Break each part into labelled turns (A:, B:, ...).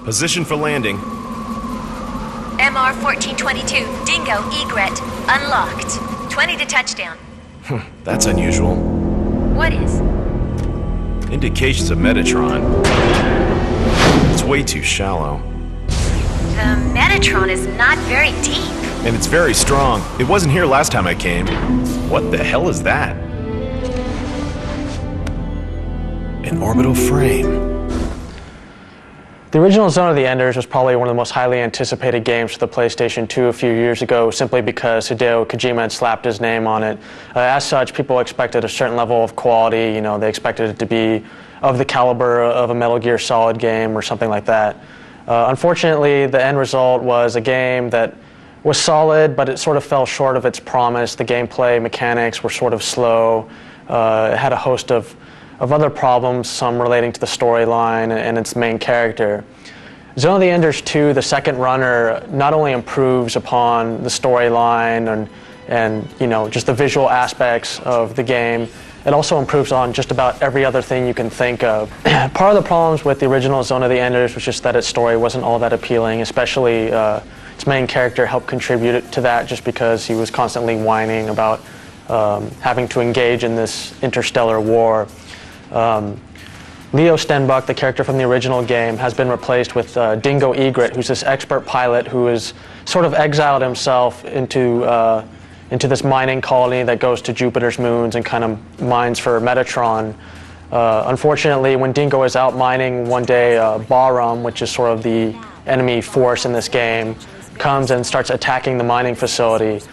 A: Position for landing.
B: MR 1422, Dingo, egret, unlocked. 20 to touchdown.
A: That's unusual.
B: What is?
A: Indications of Metatron. It's way too shallow.
B: The Metatron is not very deep.
A: And it's very strong. It wasn't here last time I came. What the hell is that? An orbital frame.
C: The original Zone of the Enders was probably one of the most highly anticipated games for the PlayStation 2 a few years ago, simply because Hideo Kojima had slapped his name on it. As such, people expected a certain level of quality. You know, they expected it to be of the caliber of a Metal Gear Solid game or something like that. Unfortunately, the end result was a game that was solid, but it sort of fell short of its promise. The gameplay mechanics were sort of slow. It had a host of other problems, some relating to the storyline and its main character. Zone of the Enders 2, the second runner, not only improves upon the storyline and you know, just the visual aspects of the game, it also improves on just about every other thing you can think of. Part of the problems with the original Zone of the Enders was just that its story wasn't all that appealing, especially its main character helped contribute to that just because he was constantly whining about having to engage in this interstellar war. Leo Stenbuck, the character from the original game, has been replaced with Dingo Egret, who's this expert pilot who has sort of exiled himself into this mining colony that goes to Jupiter's moons and kind of mines for Metatron. Unfortunately, when Dingo is out mining one day, Bahram, which is sort of the enemy force in this game, comes and starts attacking the mining facility.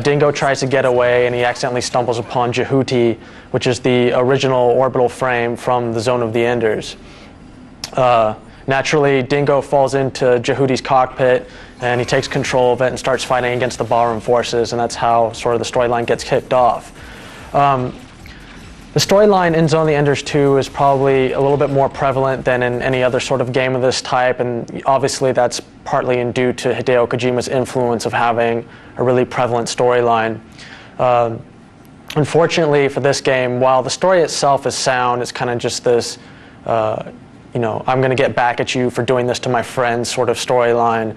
C: Dingo tries to get away and he accidentally stumbles upon Jehuti, which is the original orbital frame from the Zone of the Enders. Naturally, Dingo falls into Jehuti's cockpit and he takes control of it and starts fighting against the Bahram forces, and that's how sort of the storyline gets kicked off. The storyline in Zone of the Enders 2 is probably a little bit more prevalent than in any other sort of game of this type, and obviously that's partly due to Hideo Kojima's influence of having a really prevalent storyline. Unfortunately for this game, while the story itself is sound, it's kind of just this, you know, I'm going to get back at you for doing this to my friends sort of storyline.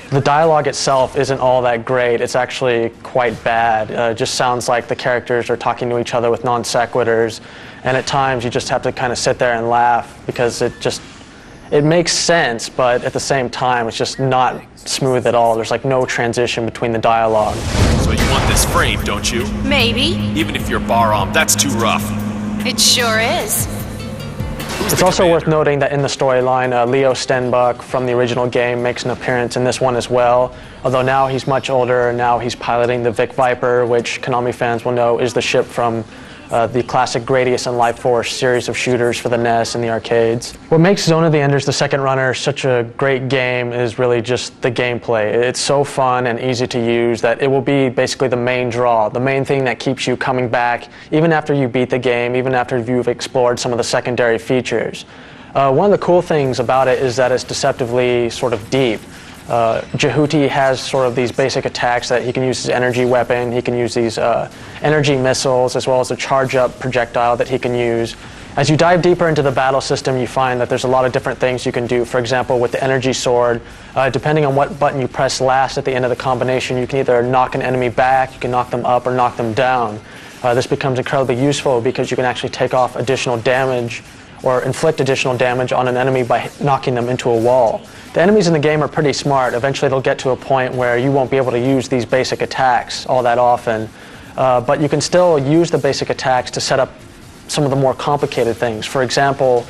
C: The dialogue itself isn't all that great. It's actually quite bad. It just sounds like the characters are talking to each other with non sequiturs, and at times you just have to kind of sit there and laugh because it makes sense, but at the same time it's just not smooth at all. There's like no transition between the dialogue.
A: So you want this frame, don't you?
D: Maybe.
A: Even if you're Bahram, that's too rough.
D: It sure is.
C: It's also worth noting that in the storyline, Leo Stenbuck from the original game makes an appearance in this one as well, although now he's much older and now he's piloting the Vic Viper, which Konami fans will know is the ship from the classic Gradius and Life Force series of shooters for the NES and the arcades. What makes Zone of the Enders, the second runner, such a great game is really just the gameplay. It's so fun and easy to use that it will be basically the main draw, the main thing that keeps you coming back even after you beat the game, even after you've explored some of the secondary features. One of the cool things about it is that it's deceptively sort of deep. Jehuti has sort of these basic attacks that he can use his energy weapon, he can use these energy missiles, as well as a charge-up projectile that he can use. As you dive deeper into the battle system, you find that there's a lot of different things you can do. For example, with the energy sword, depending on what button you press last at the end of the combination, you can either knock an enemy back, you can knock them up, or knock them down. This becomes incredibly useful because you can actually take off additional damage or inflict additional damage on an enemy by knocking them into a wall. The enemies in the game are pretty smart. Eventually they'll get to a point where you won't be able to use these basic attacks all that often, but you can still use the basic attacks to set up some of the more complicated things. For example,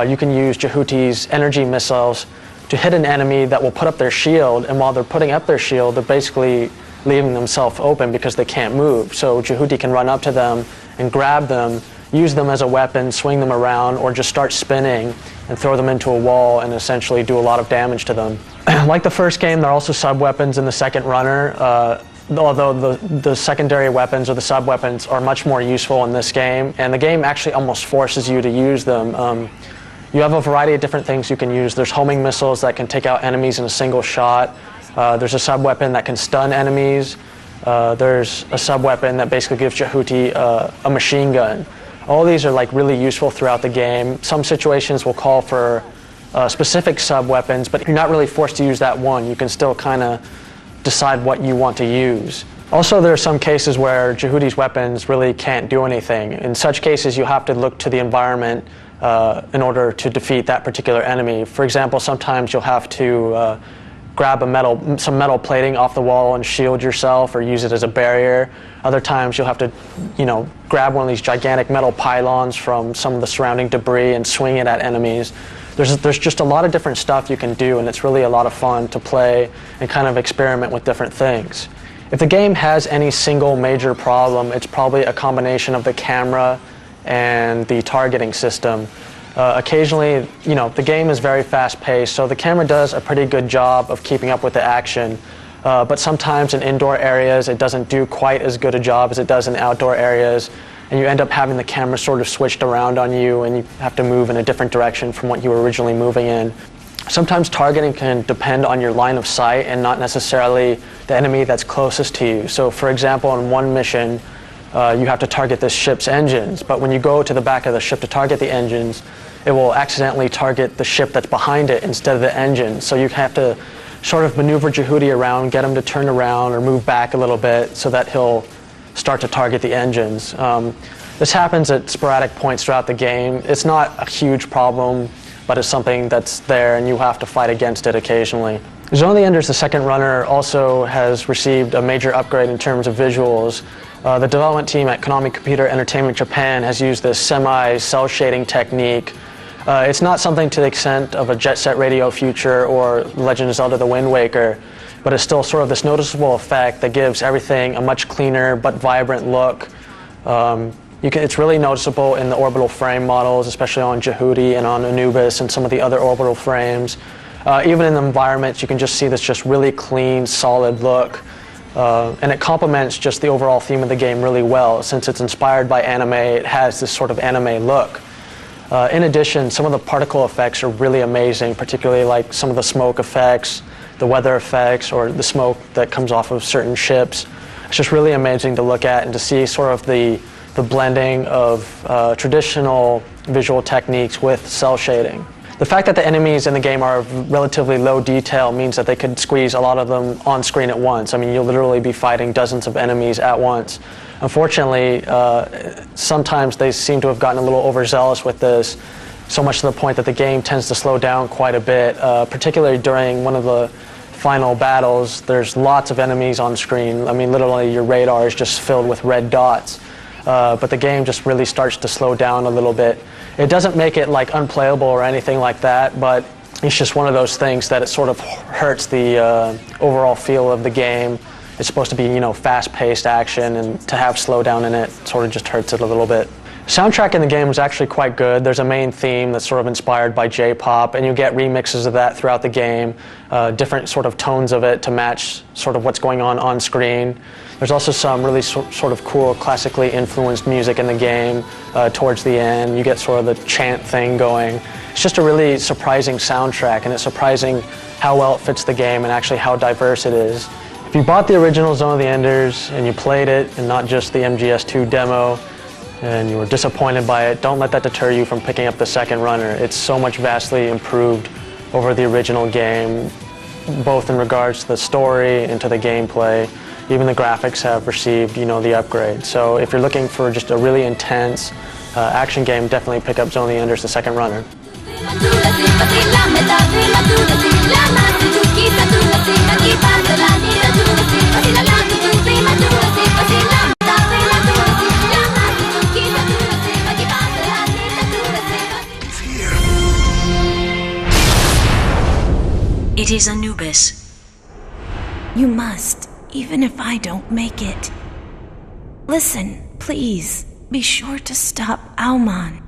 C: you can use Jehuti's energy missiles to hit an enemy that will put up their shield, and while they're putting up their shield, they're basically leaving themselves open because they can't move. So Jehuti can run up to them and grab them, use them as a weapon, swing them around, or just start spinning and throw them into a wall and essentially do a lot of damage to them. Like the first game, there are also sub-weapons in the second runner, although the secondary weapons or the sub-weapons are much more useful in this game, and the game actually almost forces you to use them. You have a variety of different things you can use. There's homing missiles that can take out enemies in a single shot. There's a sub-weapon that can stun enemies. There's a sub-weapon that basically gives Jehuti a machine gun. All these are like really useful throughout the game. Some situations will call for specific sub-weapons, but you're not really forced to use that one. You can still kind of decide what you want to use. Also, there are some cases where Jehudi's weapons really can't do anything. In such cases, you have to look to the environment in order to defeat that particular enemy. For example, sometimes you'll have to grab some metal plating off the wall and shield yourself or use it as a barrier. Other times you'll have to, grab one of these gigantic metal pylons from some of the surrounding debris and swing it at enemies. There's just a lot of different stuff you can do, and it's really a lot of fun to play and kind of experiment with different things. If the game has any single major problem, it's probably a combination of the camera and the targeting system. Occasionally, the game is very fast-paced, so the camera does a pretty good job of keeping up with the action. But sometimes in indoor areas, it doesn't do quite as good a job as it does in outdoor areas, and you end up having the camera sort of switched around on you, and you have to move in a different direction from what you were originally moving in. Sometimes targeting can depend on your line of sight and not necessarily the enemy that's closest to you. So, for example, in one mission, you have to target this ship's engines, but when you go to the back of the ship to target the engines, it will accidentally target the ship that's behind it instead of the engine. So you have to sort of maneuver Jehudi around, get him to turn around or move back a little bit so that he'll start to target the engines. This happens at sporadic points throughout the game. It's not a huge problem, but it's something that's there and you have to fight against it occasionally. Zone of the Enders, the second runner, also has received a major upgrade in terms of visuals. The development team at Konami Computer Entertainment Japan has used this semi-cell shading technique. It's not something to the extent of a Jet Set Radio Future or Legend of Zelda: The Wind Waker, but it's still sort of this noticeable effect that gives everything a much cleaner but vibrant look. It's really noticeable in the orbital frame models, especially on Jehudi and on Anubis and some of the other orbital frames. Even in the environments, you can just see this just really clean, solid look. And it complements just the overall theme of the game really well. Since it's inspired by anime, it has this sort of anime look. In addition, some of the particle effects are really amazing, particularly like some of the smoke effects, the weather effects, or the smoke that comes off of certain ships. It's just really amazing to look at and to see sort of the blending of traditional visual techniques with cell shading. The fact that the enemies in the game are of relatively low detail means that they could squeeze a lot of them on screen at once. I mean, you'll literally be fighting dozens of enemies at once. Unfortunately, sometimes they seem to have gotten a little overzealous with this, so much to the point that the game tends to slow down quite a bit, particularly during one of the final battles. There's lots of enemies on screen. I mean, literally your radar is just filled with red dots. But the game just really starts to slow down a little bit. It doesn't make it like unplayable or anything like that, but it's just one of those things that it sort of hurts the overall feel of the game. It's supposed to be, fast-paced action, and to have slowdown in it sort of just hurts it a little bit. Soundtrack in the game was actually quite good. There's a main theme that's sort of inspired by J-pop, and you get remixes of that throughout the game, different sort of tones of it to match sort of what's going on screen. There's also some really sort of cool classically influenced music in the game towards the end. You get sort of the chant thing going. It's just a really surprising soundtrack, and it's surprising how well it fits the game and actually how diverse it is. If you bought the original Zone of the Enders and you played it and not just the MGS2 demo, and you were disappointed by it, don't let that deter you from picking up the second runner. It's so much vastly improved over the original game, both in regards to the story and to the gameplay. Even the graphics have received, the upgrade. So if you're looking for just a really intense action game, definitely pick up Zone of the Enders, the second runner.
B: It is Anubis.
E: You must, even if I don't make it. Listen, please, be sure to stop Auman.